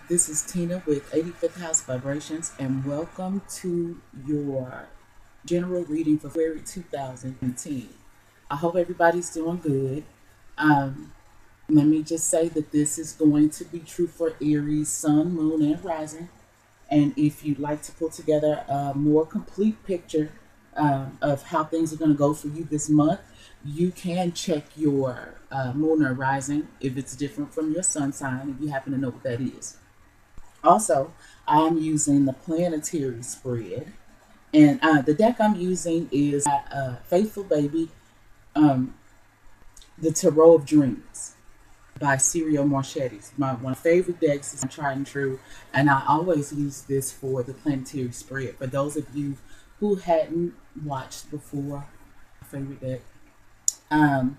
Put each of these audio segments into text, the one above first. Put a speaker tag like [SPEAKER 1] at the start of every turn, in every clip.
[SPEAKER 1] This is Tina with 85th House Vibrations, and welcome to your general reading for February 2019. I hope everybody's doing good. Um, Let me just say that this is going to be true for Aries, Sun, Moon, and Rising. And if you'd like to put together a more complete picture of how things are going to go for you this month, you can check your Moon or Rising if it's different from your Sun sign, if you happen to know what that is. Also, I'm using the planetary spread, and the deck I'm using is Faithful Baby, um, the Tarot of Dreams by Serial Marchetti. One of my favorite decks is tried and true, and I always use this for the planetary spread. For those of you who hadn't watched before, my favorite deck. Um,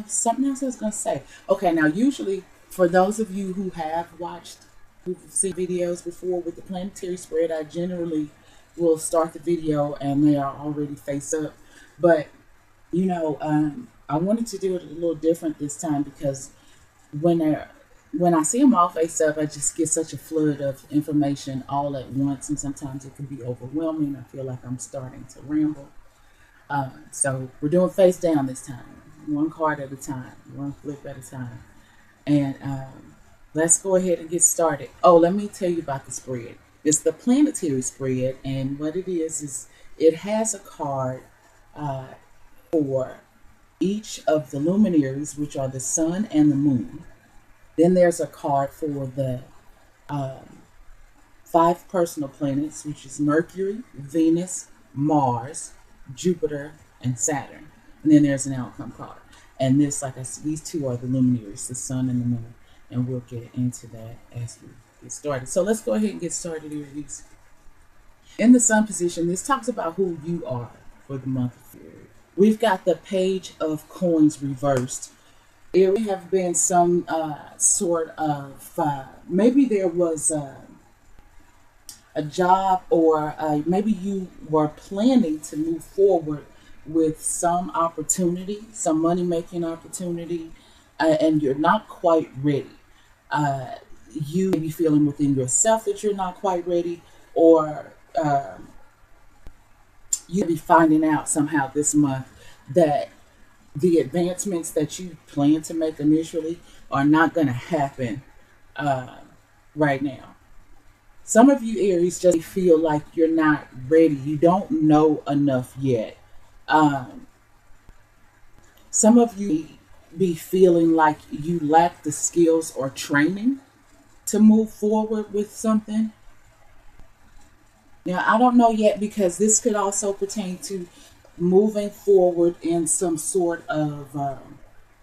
[SPEAKER 1] Something else I was going to say. Okay, now usually for those of you who have watched, who've seen videos before with the planetary spread, I generally will start the video and they are already face up. But, I wanted to do it a little different this time because when I when I see them all face up, I just get such a flood of information all at once, and sometimes it can be overwhelming. I feel like I'm starting to ramble. So we're doing face down this time, one card at a time, one flip at a time. And let's go ahead and get started. Oh, let me tell you about the spread. It's the planetary spread, and what it is it has a card uh, for each of the luminaries, which are the sun and the moon. Then there's a card for the um, five personal planets, which is Mercury, Venus, Mars, Jupiter, and Saturn. And then there's an outcome card. And this, like I said, these two are the luminaries, the sun and the moon. And we'll get into that as we get started. So let's go ahead and get started, Aries. In the sun position, this talks about who you are for the month of February. We've got the page of coins reversed. There have been some sort of, maybe there was a job, or maybe you were planning to move forward with some opportunity, some money making opportunity, and you're not quite ready. You may be feeling within yourself that you're not quite ready, or you may be finding out somehow this month that the advancements that you plan to make initially are not going to happen uh, right now. Some of you Aries just feel like you're not ready. You don't know enough yet. Um, some of you be feeling like you lack the skills or training to move forward with something. Now, I don't know yet because this could also pertain to moving forward in some sort of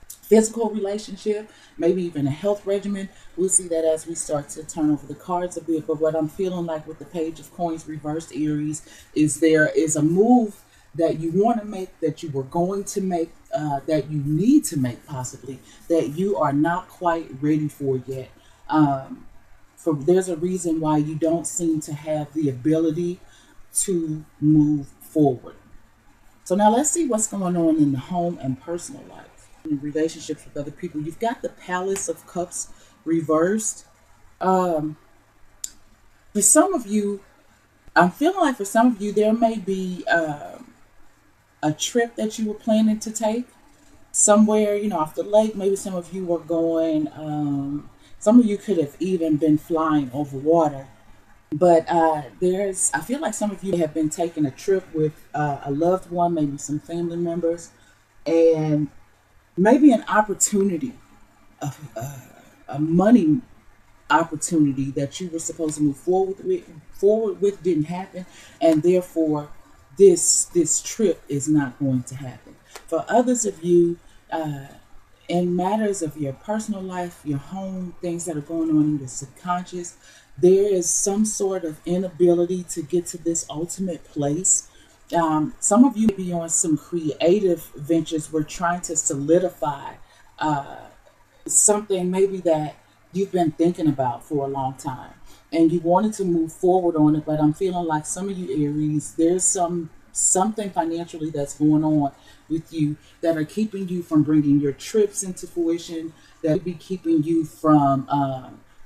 [SPEAKER 1] physical relationship, maybe even a health regimen. We'll see that as we start to turn over the cards a bit. But what I'm feeling like with the page of coins reversed, Aries, is there is a move that you want to make, that you were going to make, that you need to make possibly, that you are not quite ready for yet. For there's a reason why you don't seem to have the ability to move forward. So now let's see what's going on in the home and personal life, in relationships with other people. You've got the Palace of Cups reversed. Um, for some of you, I'm feeling like for some of you, there may be a trip that you were planning to take somewhere, off the lake. Maybe some of you were going, some of you could have even been flying over water. But I feel like some of you have been taking a trip with a loved one, maybe some family members, and maybe an opportunity, a money opportunity that you were supposed to move forward with didn't happen, and therefore this trip is not going to happen. For others of you, in matters of your personal life, your home, things that are going on in your subconscious, there is some sort of inability to get to this ultimate place. Some of you may be on some creative ventures. We're trying to solidify uh, something maybe that you've been thinking about for a long time, and you wanted to move forward on it. But I'm feeling like some of you Aries, there's something financially that's going on with you that are keeping you from bringing your trips into fruition, that would be keeping you from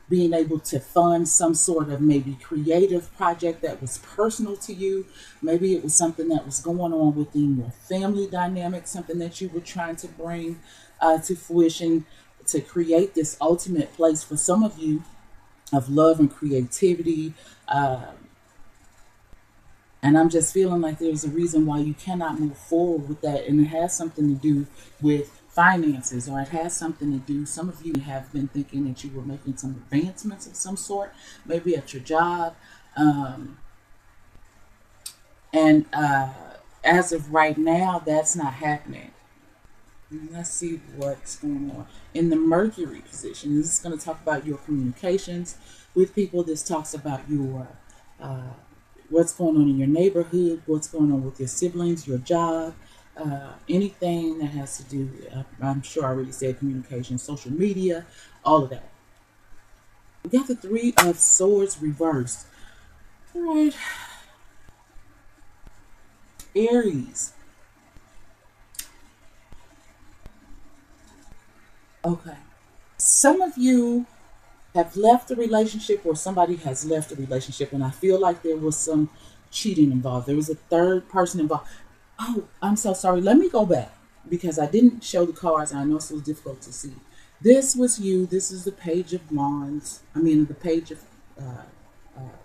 [SPEAKER 1] being able to fund some sort of maybe creative project that was personal to you. Maybe it was something that was going on within your family dynamic, something that you were trying to bring to fruition to create this ultimate place for some of you of love and creativity. Uh, and I'm just feeling like there's a reason why you cannot move forward with that. And it has something to do with finances, or it has something to do. Some of you have been thinking that you were making some advancements of some sort, maybe at your job. Um, and as of right now, that's not happening. Let's see what's going on in the Mercury position. This is going to talk about your communications with people. This talks about your uh, what's going on in your neighborhood, what's going on with your siblings, your job, anything that has to do. I'm sure I already said communication, social media, all of that. We got the Three of Swords reversed. All right, Aries. Okay, some of you have left the relationship, or somebody has left the relationship, and I feel like there was some cheating involved. There was a third person involved. Oh, I'm so sorry. Let me go back because I didn't show the cards and I know it's so difficult to see. This was you. This is the Page of Wands. I mean, the Page of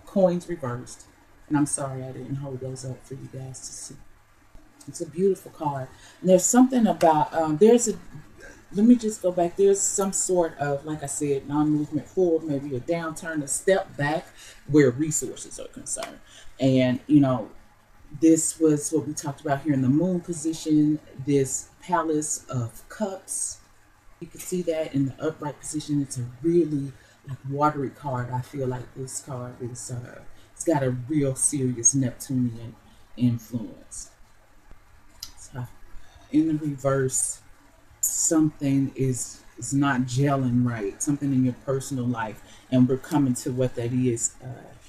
[SPEAKER 1] Coins reversed. And I'm sorry I didn't hold those up for you guys to see. It's a beautiful card. And there's something about, let me just go back. There's some sort of, like I said, non-movement forward, maybe a downturn, a step back where resources are concerned. And, this was what we talked about here in the moon position, this Palace of Cups. You can see that in the upright position. It's a really like watery card. I feel like this card is, it's got a real serious Neptunian influence. So in the reverse, something is not gelling right, something in your personal life, and we're coming to what that is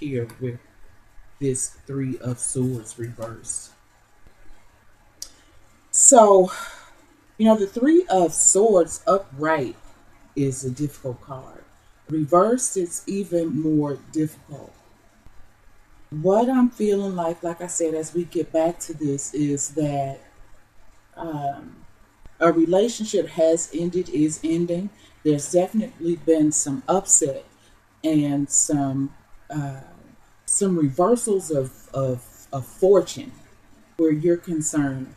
[SPEAKER 1] here with this Three of Swords reversed. So the Three of Swords upright is a difficult card. Reversed, it's even more difficult. What I'm feeling like I said, as we get back to this, is that um, a relationship has ended, is ending. There's definitely been some upset and uh, some reversals of fortune where you're concerned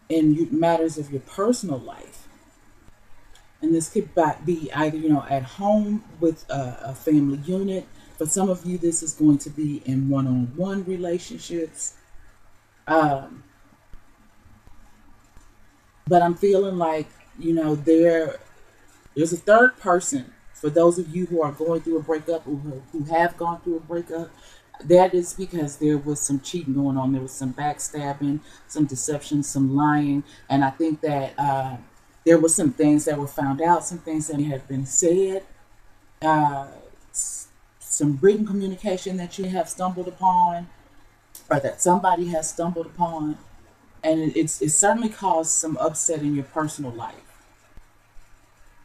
[SPEAKER 1] in matters of your personal life. And this could be either, at home with a family unit. For some of you, this is going to be in one-on-one relationships. Um, but I'm feeling like, there's a third person. For those of you who are going through a breakup, or who have gone through a breakup, that is because there was some cheating going on. There was some backstabbing, some deception, some lying. And I think that there were some things that were found out, some things that had been said, uh, some written communication that you have stumbled upon, or that somebody has stumbled upon. And it's certainly caused some upset in your personal life.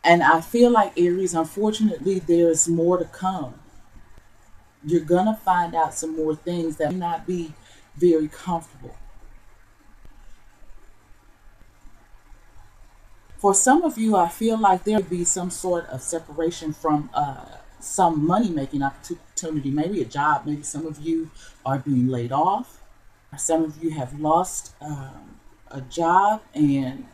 [SPEAKER 1] And I feel like, Aries, unfortunately, there's more to come. You're going to find out some more things that may not be very comfortable. For some of you, I feel like there would be some sort of separation from some money making opportunity, maybe a job. Maybe some of you are being laid off. Some of you have lost a job. And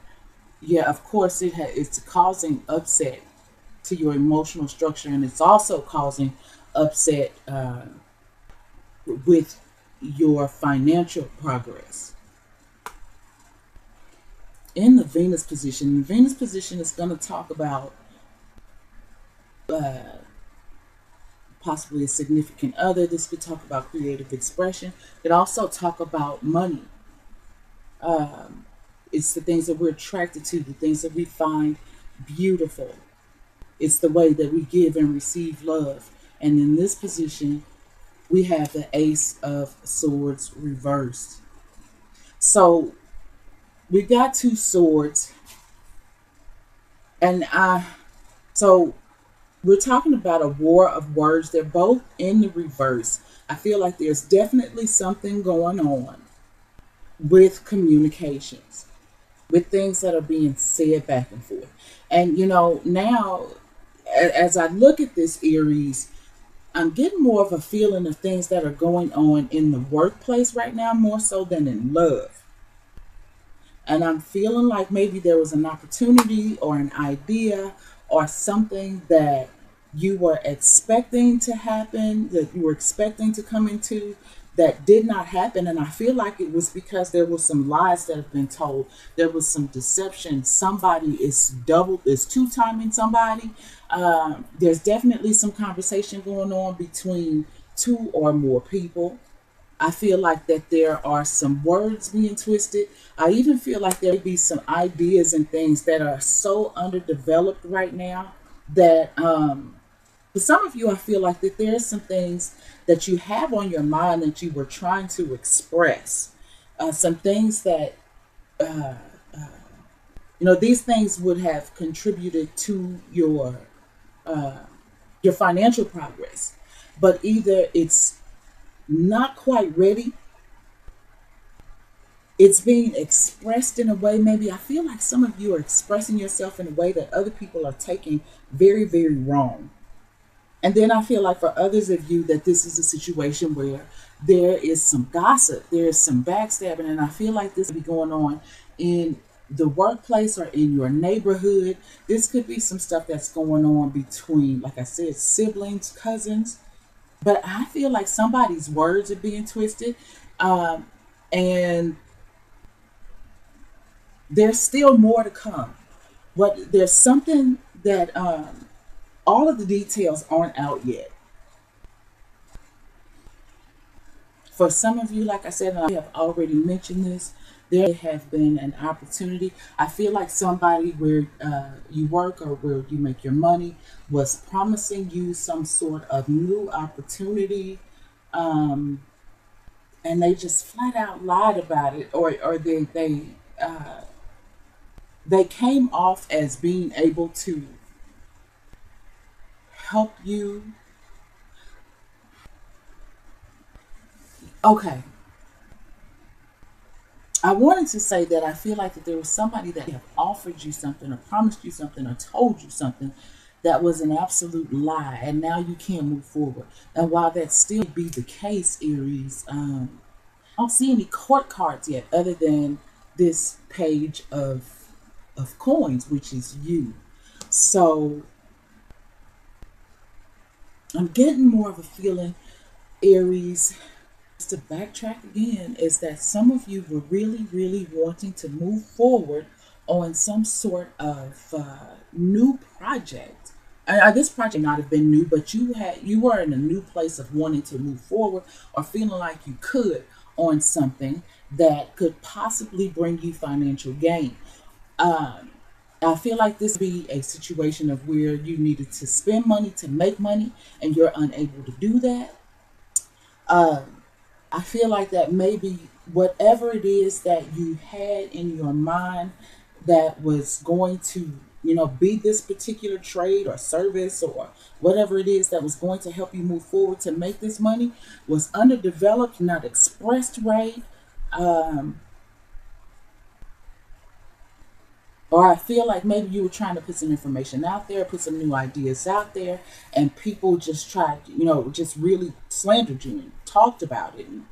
[SPEAKER 1] yeah, of course, it's causing upset to your emotional structure. And it's also causing upset with your financial progress. In the Venus position is going to talk about uh, possibly a significant other. This could talk about creative expression. It could also talk about money. Um, it's the things that we're attracted to, the things that we find beautiful. It's the way that we give and receive love. And in this position, we have the Ace of Swords reversed. So we got two swords, and so We're talking about a war of words. They're both in the reverse. I feel like there's definitely something going on with communications, with things that are being said back and forth. And now as I look at this, Aries, I'm getting more of a feeling of things that are going on in the workplace right now, more so than in love. And I'm feeling like maybe there was an opportunity or an idea or something that you were expecting to happen, that you were expecting to come into, that did not happen. And I feel like it was because there was some lies that have been told. There was some deception. Somebody is two-timing somebody. There's definitely some conversation going on between two or more people. I feel like that there are some words being twisted. I even feel like there may be some ideas and things that are so underdeveloped right now that for some of you, I feel like that there are some things that you have on your mind that you were trying to express. Some things that these things would have contributed to your financial progress, but either it's not quite ready, it's being expressed in a way. Maybe I feel like some of you are expressing yourself in a way that other people are taking very, very wrong. And then I feel like for others of you that this is a situation where there is some gossip, there is some backstabbing, and I feel like this could be going on in the workplace or in your neighborhood. This could be some stuff that's going on between, like I said, siblings, cousins. But I feel like somebody's words are being twisted. And there's still more to come. But there's something that all of the details aren't out yet. For some of you, like I said, and I have already mentioned this, there have been an opportunity. I feel like somebody where you work or where you make your money was promising you some sort of new opportunity, and they just flat out lied about it, or they came off as being able to help you. Okay, I wanted to say that I feel like that there was somebody that have offered you something or promised you something or told you something that was an absolute lie, and now you can't move forward. And while that still be the case, Aries, I don't see any court cards yet, other than this page of coins, which is you. So I'm getting more of a feeling, Aries, to backtrack again, is that some of you were really, really wanting to move forward on some sort of new project. This project not have been new, but you were in a new place of wanting to move forward or feeling like you could on something that could possibly bring you financial gain. Um, I feel like this be a situation of where you needed to spend money to make money and you're unable to do that. I feel like that maybe whatever it is that you had in your mind that was going to, be this particular trade or service or whatever it is that was going to help you move forward to make this money was underdeveloped, not expressed right. Um, or I feel like maybe you were trying to put some information out there, put some new ideas out there, and people just tried, just really slandered you and talked about it and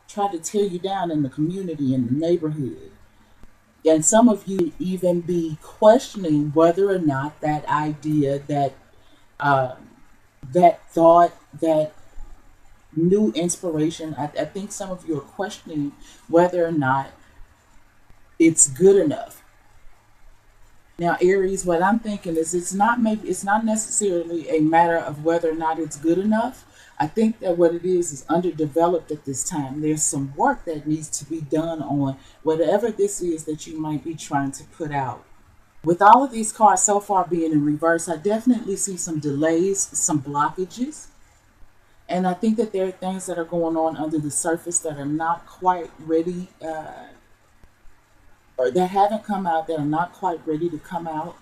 [SPEAKER 1] tried to tear you down in the community, in the neighborhood. And some of you even be questioning whether or not that idea, uh, that thought, that new inspiration, I think some of you are questioning whether or not it's good enough. Now, Aries, what I'm thinking is it's not necessarily a matter of whether or not it's good enough. I think that what it is underdeveloped at this time. There's some work that needs to be done on whatever this is that you might be trying to put out. With all of these cards so far being in reverse, I definitely see some delays, some blockages. And I think that there are things that are going on under the surface that are not quite ready, or that haven't come out, that are not quite ready to come out.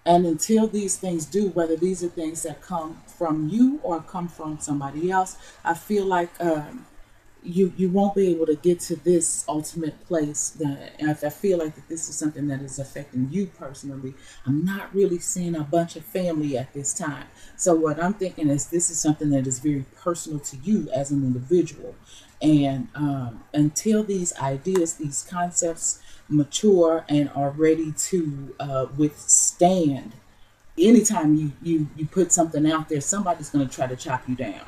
[SPEAKER 1] And until these things do, whether these are things that come from you or come from somebody else, I feel like you won't be able to get to this ultimate place. That if I feel like that this is something that is affecting you personally, I'm not really seeing a bunch of family at this time. So what I'm thinking is this is something that is very personal to you as an individual, and until these ideas, these concepts mature and are ready to withstand, anytime you put something out there, somebody's going to try to chop you down.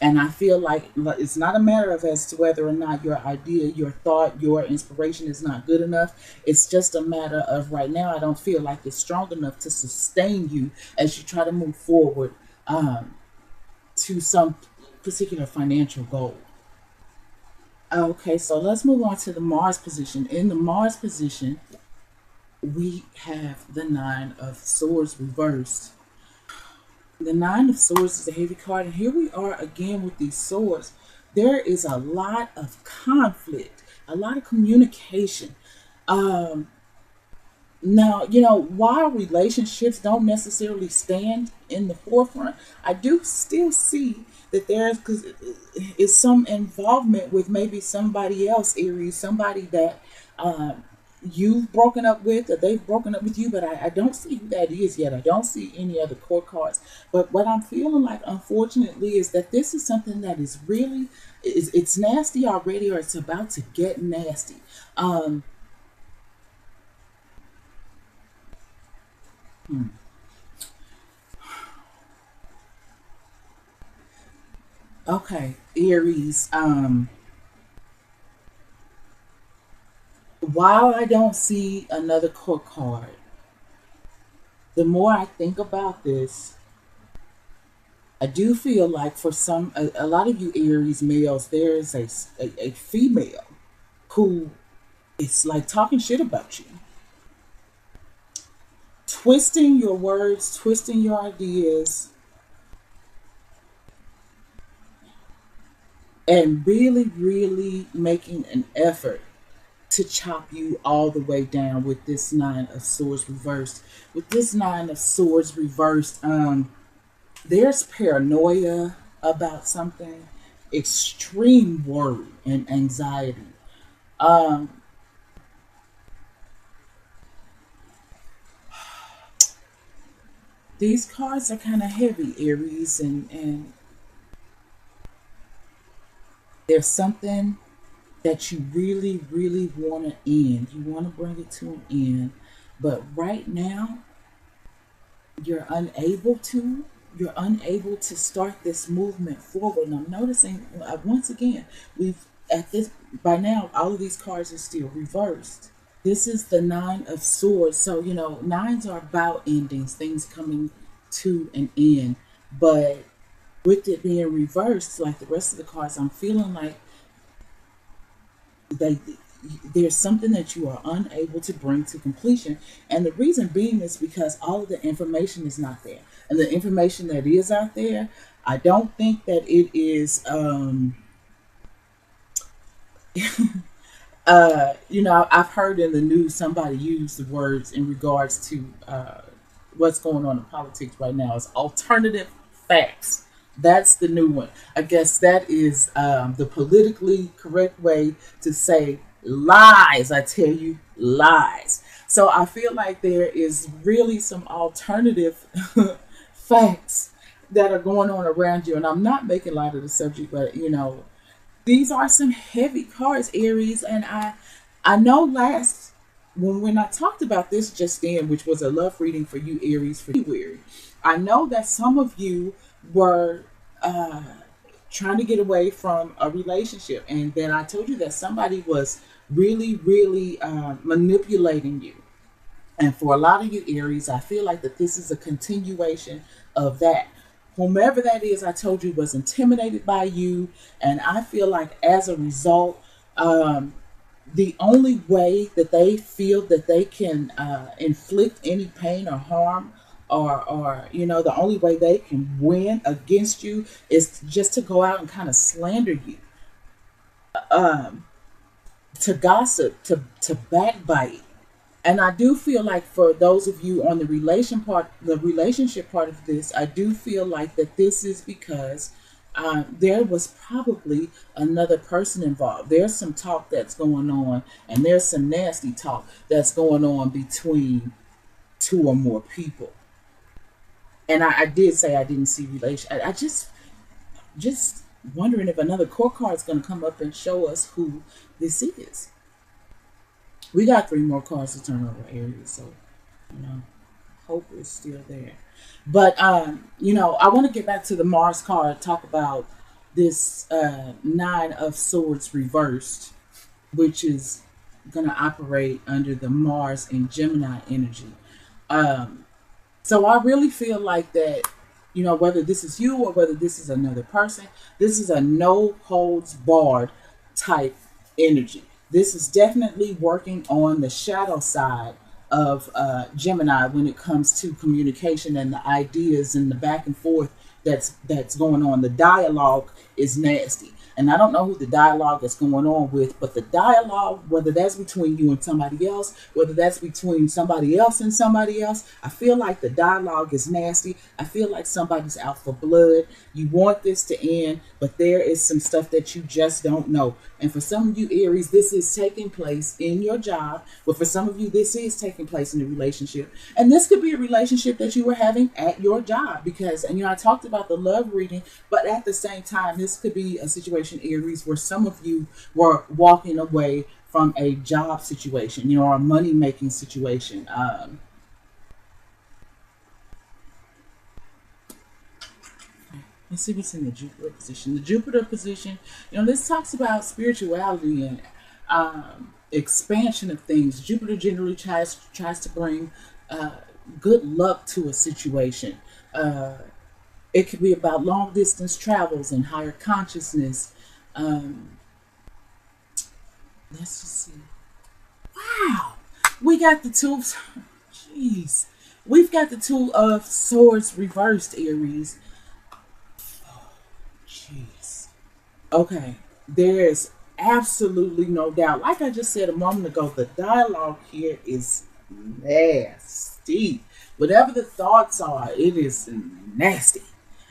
[SPEAKER 1] And I feel like it's not a matter of as to whether or not your idea, your thought, your inspiration is not good enough. It's just a matter of right now I don't feel like it's strong enough to sustain you as you try to move forward to some particular financial goal. Okay, so let's move on to the Mars position. In the Mars position, we have the Nine of Swords reversed. The Nine of Swords is a heavy card, and here we are again with these swords. There is a lot of conflict, a lot of communication. Um, Now, while relationships don't necessarily stand in the forefront, I do still see that there's because it's some involvement with maybe somebody else, Aries, somebody that um, you've broken up with or they've broken up with you, but I don't see who that is yet. I don't see any other court cards. But what I'm feeling like, unfortunately, is that this is something that is really, it's nasty already or it's about to get nasty. Um, hmm. Okay, Aries. While I don't see another court card, the more I think about this, I do feel like for a lot of you Aries males, there is a female who is like talking shit about you, twisting your words, twisting your ideas, and really, really making an effort to chop you all the way down with this Nine of Swords reversed. With this Nine of Swords reversed, there's paranoia about something, extreme worry and anxiety. Um, these cards are kind of heavy, Aries, and there's something that you really, really want to end. You want to bring it to an end, but right now you're unable to. You're unable to start this movement forward. And I'm noticing once again, we've at this by now all of these cards are still reversed. This is the Nine of Swords. So, nines are about endings, things coming to an end. But with it being reversed, like the rest of the cards, I'm feeling like they there's something that you are unable to bring to completion. And the reason being is because all of the information is not there. And the information that is out there, I don't think that it is I've heard in the news somebody use the words in regards to what's going on in politics right now is alternative facts. That's the new one. I guess that is the politically correct way to say lies. I tell you, lies. So I feel like there is really some alternative facts that are going on around you. And I'm not making light of the subject, but these are some heavy cards, Aries, and I know last when I talked about this just then, which was a love reading for you, Aries, for February, I know that some of you were uh, trying to get away from a relationship, and then I told you that somebody was really, really manipulating you. And for a lot of you Aries, I feel like that this is a continuation of that. Whomever that is, I told you was intimidated by you, and I feel like as a result, um, the only way that they feel that they can inflict any pain or harm, or the only way they can win against you is just to go out and kind of slander you, um, to gossip, to backbite, And I do feel like for those of you on the relationship part of this, I do feel like that this is because there was probably another person involved. There's some talk that's going on, and there's some nasty talk that's going on between two or more people. And I did say I didn't see relation. I just wondering if another court card is going to come up and show us who this is. We got three more cards to turn over, Aries, so you know, hope is still there. But I want to get back to the Mars card, talk about this Nine of Swords reversed, which is going to operate under the Mars and Gemini energy. Um, so I really feel like that, whether this is you or whether this is another person, this is a no holds barred type energy. This is definitely working on the shadow side of Gemini when it comes to communication and the ideas and the back and forth that's going on. The dialogue is nasty. And I don't know who the dialogue is going on with, but the dialogue, whether that's between you and somebody else, whether that's between somebody else and somebody else, I feel like the dialogue is nasty. I feel like somebody's out for blood. You want this to end, but there is some stuff that you just don't know. And for some of you, Aries, this is taking place in your job, but for some of you, this is taking place in a relationship. And this could be a relationship that you were having at your job because, and I talked about the love reading, but at the same time, this could be a situation, Aries, where some of you were walking away from a job situation, or a money making situation. Let's see what's in the Jupiter position. The Jupiter position, this talks about spirituality and expansion of things. Jupiter generally tries to bring uh, good luck to a situation. It could be about long distance travels and higher consciousness. Um, let's just see. Wow, we got the two. Jeez, we've got the Two of Swords reversed, Aries. Jeez. Okay, there's absolutely no doubt. Like I just said a moment ago, the dialogue here is nasty. Whatever the thoughts are, it is nasty.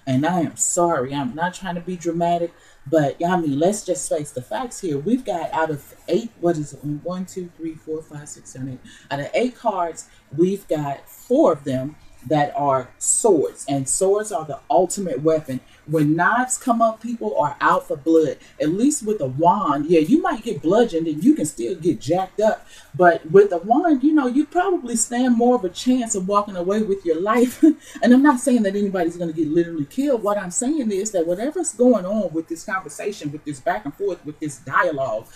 [SPEAKER 1] And I am sorry. I'm not trying to be dramatic, but I mean, let's just face the facts here. We've got out of eight, what is it? One, two, three, four, five, six, seven, eight. Out of eight cards, we've got four of them that are swords, and swords are the ultimate weapon. When knives come up, people are out for blood. At least with a wand, yeah, you might get bludgeoned and you can still get jacked up, but with a wand, you probably stand more of a chance of walking away with your life. And I'm not saying that anybody's going to get literally killed. What I'm saying is that whatever's going on with this conversation, with this back and forth, with this dialogue,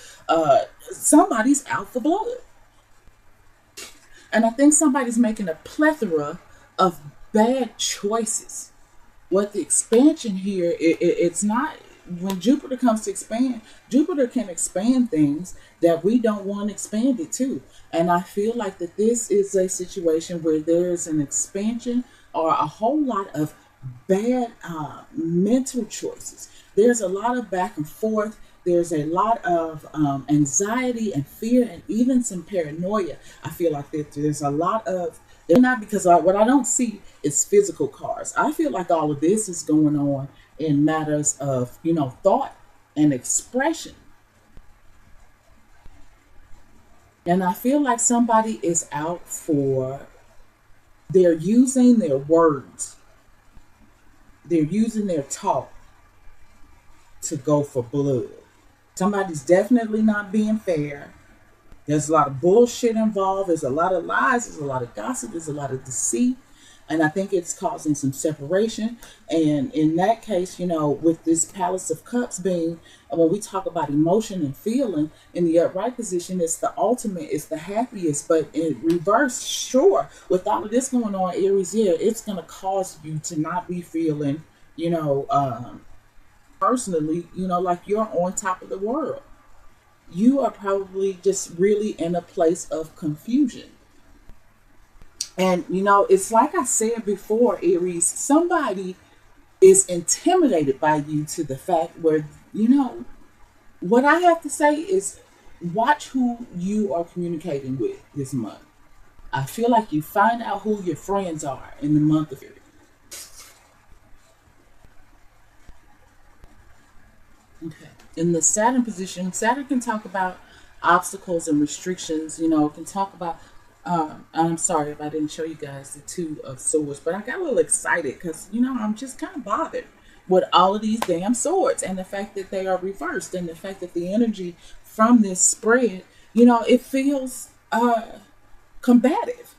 [SPEAKER 1] somebody's out for blood. And I think somebody's making a plethora of bad choices. What the expansion here, it's not, when Jupiter comes to expand, Jupiter can expand things that we don't want expanded to. And I feel like that this is a situation where there's an expansion or a whole lot of bad mental choices. There's a lot of back and forth. There's a lot of anxiety and fear and even some paranoia. I feel like that there's a lot of, they're not, because what I don't see is physical cards. I feel like all of this is going on in matters of, thought and expression. And I feel like somebody is out for, they're using their words, they're using their talk to go for blood. Somebody's definitely not being fair. There's a lot of bullshit involved. There's a lot of lies. There's a lot of gossip. There's a lot of deceit. And I think it's causing some separation. And in that case, with this Palace of Cups being, when we talk about emotion and feeling, in the upright position, it's the ultimate, it's the happiest. But in reverse, sure, with all of this going on, Aries, yeah, it's going to cause you to not be feeling, personally, like you're on top of the world. You are probably just really in a place of confusion. And, it's like I said before, Aries, somebody is intimidated by you to the fact where, what I have to say is watch who you are communicating with this month. I feel like you find out who your friends are in the month of February. Okay. In the Saturn position, Saturn can talk about obstacles and restrictions. Can talk about. I'm sorry if I didn't show you guys the Two of Swords, but I got a little excited because I'm just kind of bothered with all of these damn swords and the fact that they are reversed and the fact that the energy from this spread, it feels combative.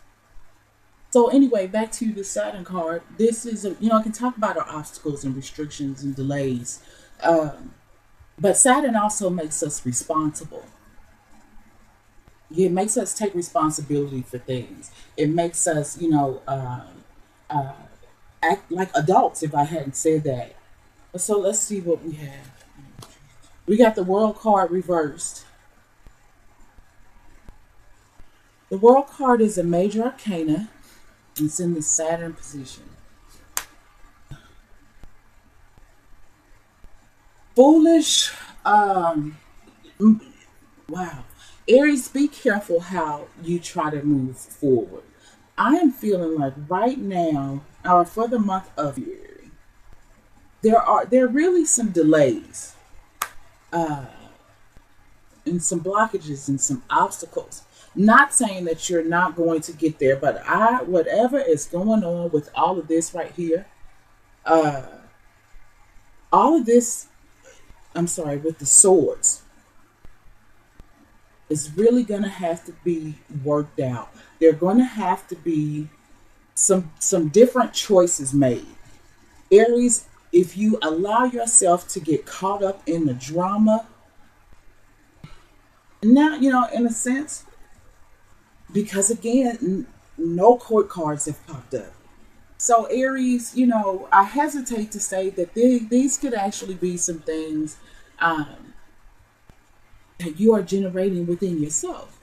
[SPEAKER 1] So anyway, back to the Saturn card. This is I can talk about our obstacles and restrictions and delays. Um, But Saturn also makes us responsible. It makes us take responsibility for things. It makes us, uh, act like adults, if I hadn't said that. So let's see what we have. We got the World card reversed. The World card is a major arcana. It's in the Saturn position. Foolish. Wow. Aries, be careful how you try to move forward. I am feeling like right now, or for the month of February, there are really some delays, uh, and some blockages and some obstacles. Not saying that you're not going to get there, but whatever is going on with all of this right here, uh, all of this, I'm sorry, with the swords, is really going to have to be worked out. There are going to have to be some different choices made. Aries, if you allow yourself to get caught up in the drama, now, in a sense, because again, no court cards have popped up. So, Aries, I hesitate to say that these could actually be some things um, that you are generating within yourself.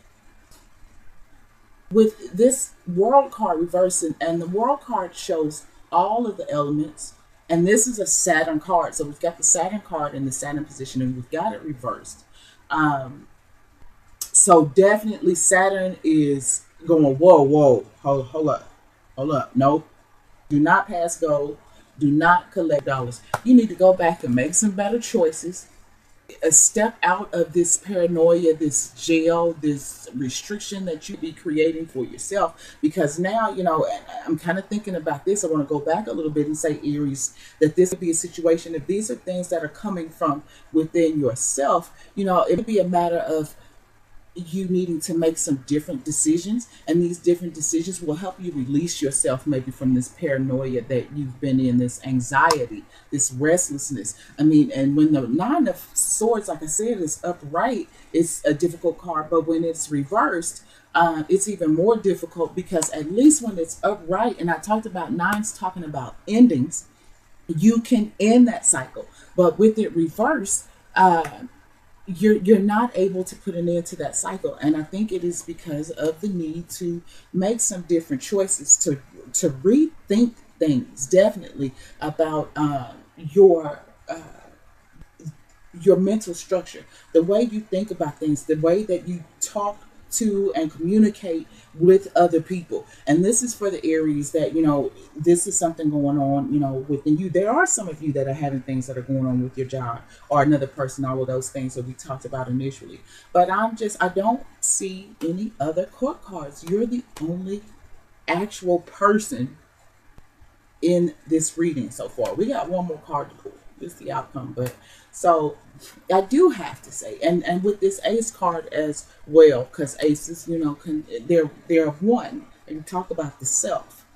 [SPEAKER 1] With this World card reversing, and the World card shows all of the elements, and this is a Saturn card. So, we've got the Saturn card in the Saturn position, and we've got it reversed. Um, so, definitely, Saturn is going, whoa, whoa, hold up. Nope. Do not pass go. Do not collect dollars. You need to go back and make some better choices. A step out of this paranoia, this jail, this restriction that you be creating for yourself. Because now, I'm kind of thinking about this. I want to go back a little bit and say, Aries, that this would be a situation. If these are things that are coming from within yourself, it would be a matter of you needing to make some different decisions, and these different decisions will help you release yourself maybe from this paranoia that you've been in, this anxiety, this restlessness. I mean, and when the Nine of Swords, like I said, is upright, it's a difficult card, but when it's reversed, it's even more difficult, because at least when it's upright, and I talked about nines talking about endings, you can end that cycle. But with it reversed, you're not able to put an end to that cycle, and I think it is because of the need to make some different choices, to rethink things, definitely, about your mental structure, the way you think about things, the way that you talk to and communicate with other people. And this is for the Aries that, this is something going on, within you. There are some of you that are having things that are going on with your job or another person, all of those things that we talked about initially. But I don't see any other court cards. You're the only actual person in this reading so far. We got one more card to pull. This is the outcome. But so I do have to say, and with this Ace card as well, because aces, they're one, and talk about the self.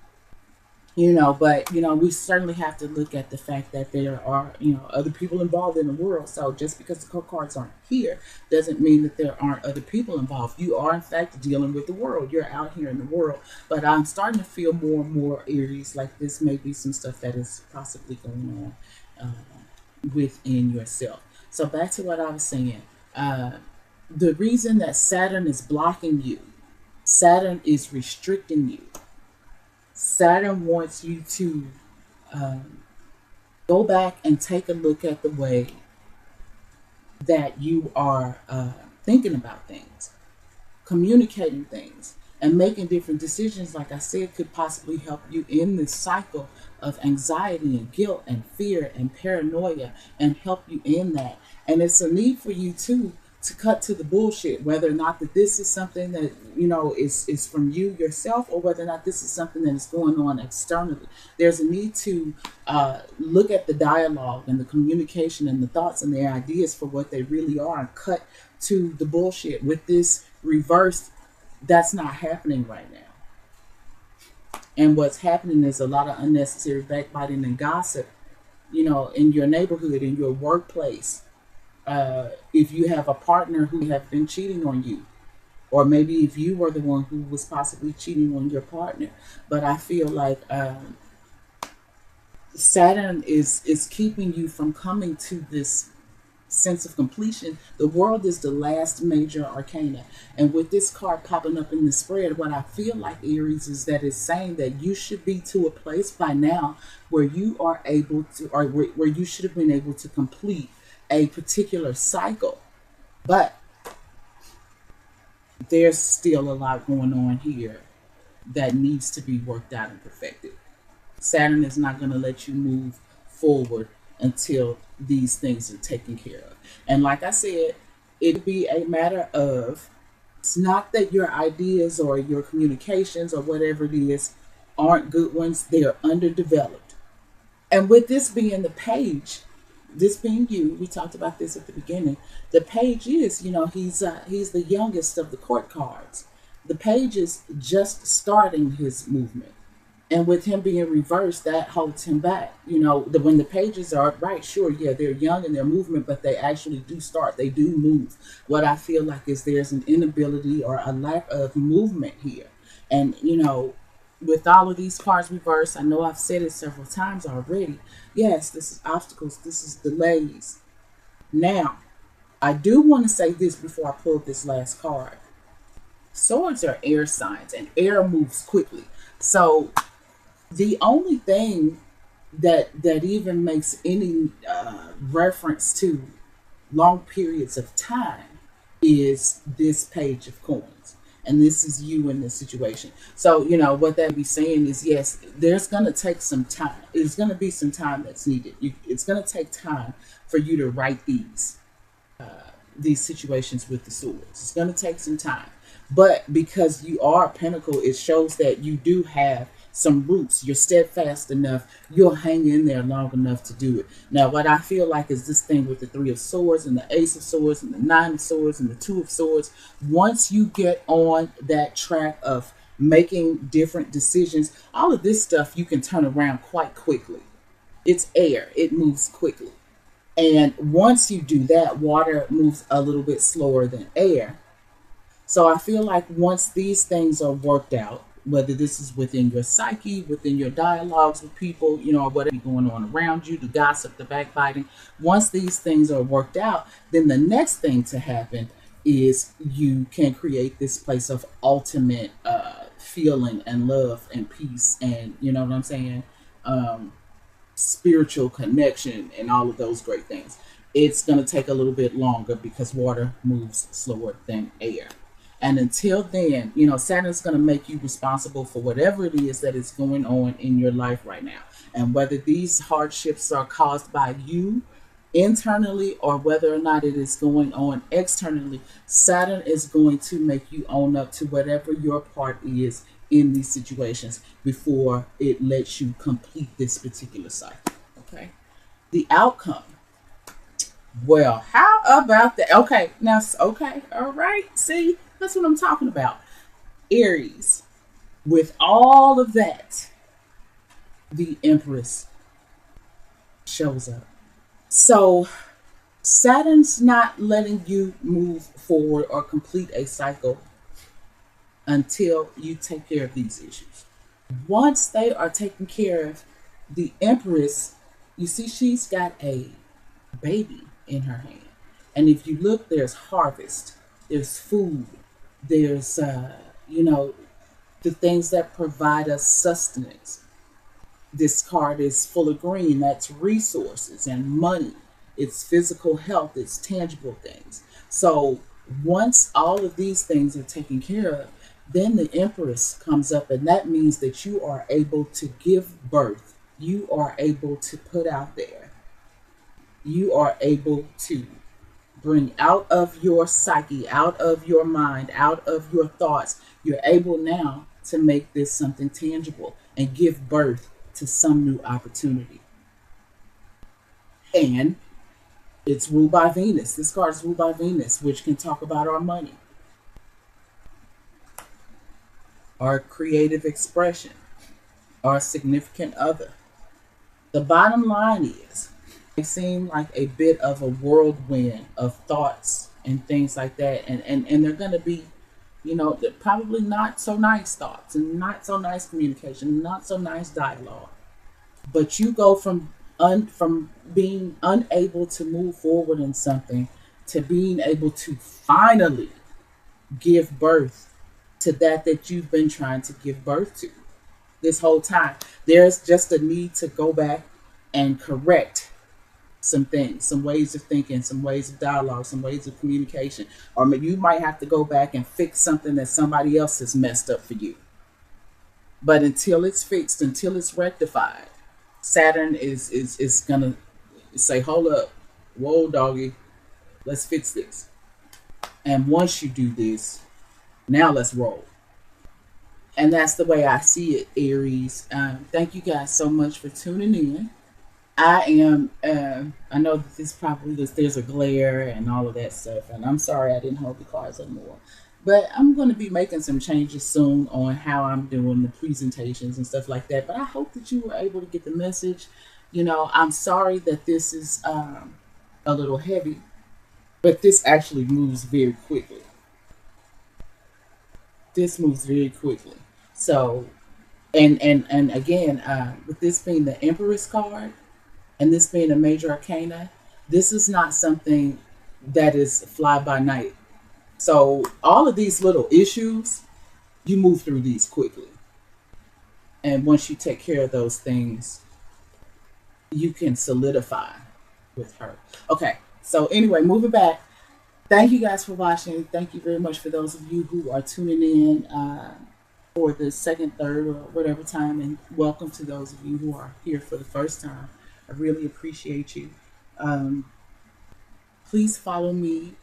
[SPEAKER 1] But we certainly have to look at the fact that there are other people involved in the world. So just because the cards aren't here doesn't mean that there aren't other people involved. You are in fact dealing with the world. You're out here in the world. But I'm starting to feel more and more, Aries, like this may be some stuff that is possibly going on within yourself. So back to what I was saying. The reason that Saturn is blocking you, Saturn is restricting you. Saturn wants you to go back and take a look at the way that you are thinking about things, communicating things. And making different decisions, like I said, could possibly help you in this cycle of anxiety and guilt and fear and paranoia, and help you in that. And it's a need for you too to cut to the bullshit, whether or not that this is something that is from you yourself, or whether or not this is something that is going on externally. There's a need to look at the dialogue and the communication and the thoughts and the ideas for what they really are, and cut to the bullshit. With this reverse, that's not happening right now. And what's happening is a lot of unnecessary backbiting and gossip, in your neighborhood, in your workplace. If you have a partner who have been cheating on you, or maybe if you were the one who was possibly cheating on your partner. But I feel like Saturn is keeping you from coming to this sense of completion. The world is the last major arcana. And with this card popping up in the spread, what I feel like, Aries, is that it's saying that you should be to a place by now where you are able to, or where you should have been able to complete a particular cycle. But there's still a lot going on here that needs to be worked out and perfected. Saturn is not going to let you move forward until these things are taken care of. And like I said, it'd be a matter of, it's not that your ideas or your communications or whatever it is aren't good ones, they are underdeveloped. And with this being the page, this being you, we talked about this at the beginning. The page is, he's the youngest of the court cards. The page is just starting his movement. And with him being reversed, that holds him back. When the pages are right, sure, yeah, they're young in their movement, but they actually do start. They do move. What I feel like is there's an inability or a lack of movement here. And, with all of these cards reversed, I know I've said it several times already. Yes, this is obstacles. This is delays. Now, I do want to say this before I pull this last card. Swords are air signs, and air moves quickly. So the only thing that even makes any reference to long periods of time is this page of coins. And this is you in this situation. So, what that be saying is, yes, there's going to take some time. There's going to be some time that's needed. It's going to take time for you to write these situations with the swords. It's going to take some time. But because you are a pentacle, it shows that you do have some roots. You're steadfast enough. You'll hang in there long enough to do it. Now, what I feel like is this thing with the Three of Swords and the Ace of Swords and the Nine of Swords and the Two of Swords. Once you get on that track of making different decisions, all of this stuff you can turn around quite quickly. It's air. It moves quickly. And once you do that, water moves a little bit slower than air. So I feel like once these things are worked out, whether this is within your psyche, within your dialogues with people, or whatever going on around you, the gossip, the backbiting, once these things are worked out, then the next thing to happen is you can create this place of ultimate feeling and love and peace and, you know what I'm saying, spiritual connection and all of those great things. It's going to take a little bit longer because water moves slower than air. And until then, Saturn's going to make you responsible for whatever it is that is going on in your life right now. And whether these hardships are caused by you internally or whether or not it is going on externally, Saturn is going to make you own up to whatever your part is in these situations before it lets you complete this particular cycle. Okay? The outcome. Well, how about that? Okay, now, okay, all right, see? That's what I'm talking about. Aries, with all of that, the Empress shows up. So Saturn's not letting you move forward or complete a cycle until you take care of these issues. Once they are taken care of, the Empress, you see, she's got a baby in her hand. And if you look, there's harvest, there's food, there's, the things that provide us sustenance. This card is full of green. That's resources and money. It's physical health. It's tangible things. So once all of these things are taken care of, Then the Empress comes up, and that means that you are able to give birth. You are able to put out there. You are able to bring out of your psyche, out of your mind, out of your thoughts. You're able now to make this something tangible and give birth to some new opportunity. And it's ruled by Venus. This card is ruled by Venus, which can talk about our money, our creative expression, our significant other. The bottom line is, it seemed like a bit of a whirlwind of thoughts and things like that. And they're going to be, probably not so nice thoughts and not so nice communication, not so nice dialogue. But you go from being unable to move forward in something to being able to finally give birth to that you've been trying to give birth to this whole time. There's just a need to go back and correct some things, some ways of thinking, some ways of dialogue, some ways of communication. Or maybe you might have to go back and fix something that somebody else has messed up for you. But until it's fixed, until it's rectified, Saturn is gonna say, hold up, whoa doggy, let's fix this. And once you do this, now let's roll. And that's the way I see it, Aries. Thank you guys so much for tuning in. I am. I know that there's a glare and all of that stuff, and I'm sorry I didn't hold the cards anymore. But I'm going to be making some changes soon on how I'm doing the presentations and stuff like that. But I hope that you were able to get the message. I'm sorry that this is a little heavy, but this actually moves very quickly. This moves very quickly. So, and again, with this being the Empress card and this being a major arcana, this is not something that is fly by night. So all of these little issues, you move through these quickly. And once you take care of those things, you can solidify with her. Okay, so anyway, moving back. Thank you guys for watching. Thank you very much for those of you who are tuning in for the second, third, or whatever time. And welcome to those of you who are here for the first time. I really appreciate you. Please follow me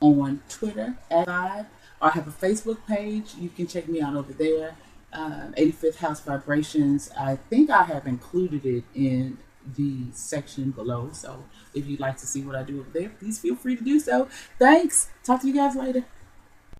[SPEAKER 1] on Twitter at Vibe, or I have a Facebook page. You can check me out over there. 85th House Vibrations. I think I have included it in the section below. So if you'd like to see what I do over there, please feel free to do so. Thanks. Talk to you guys later.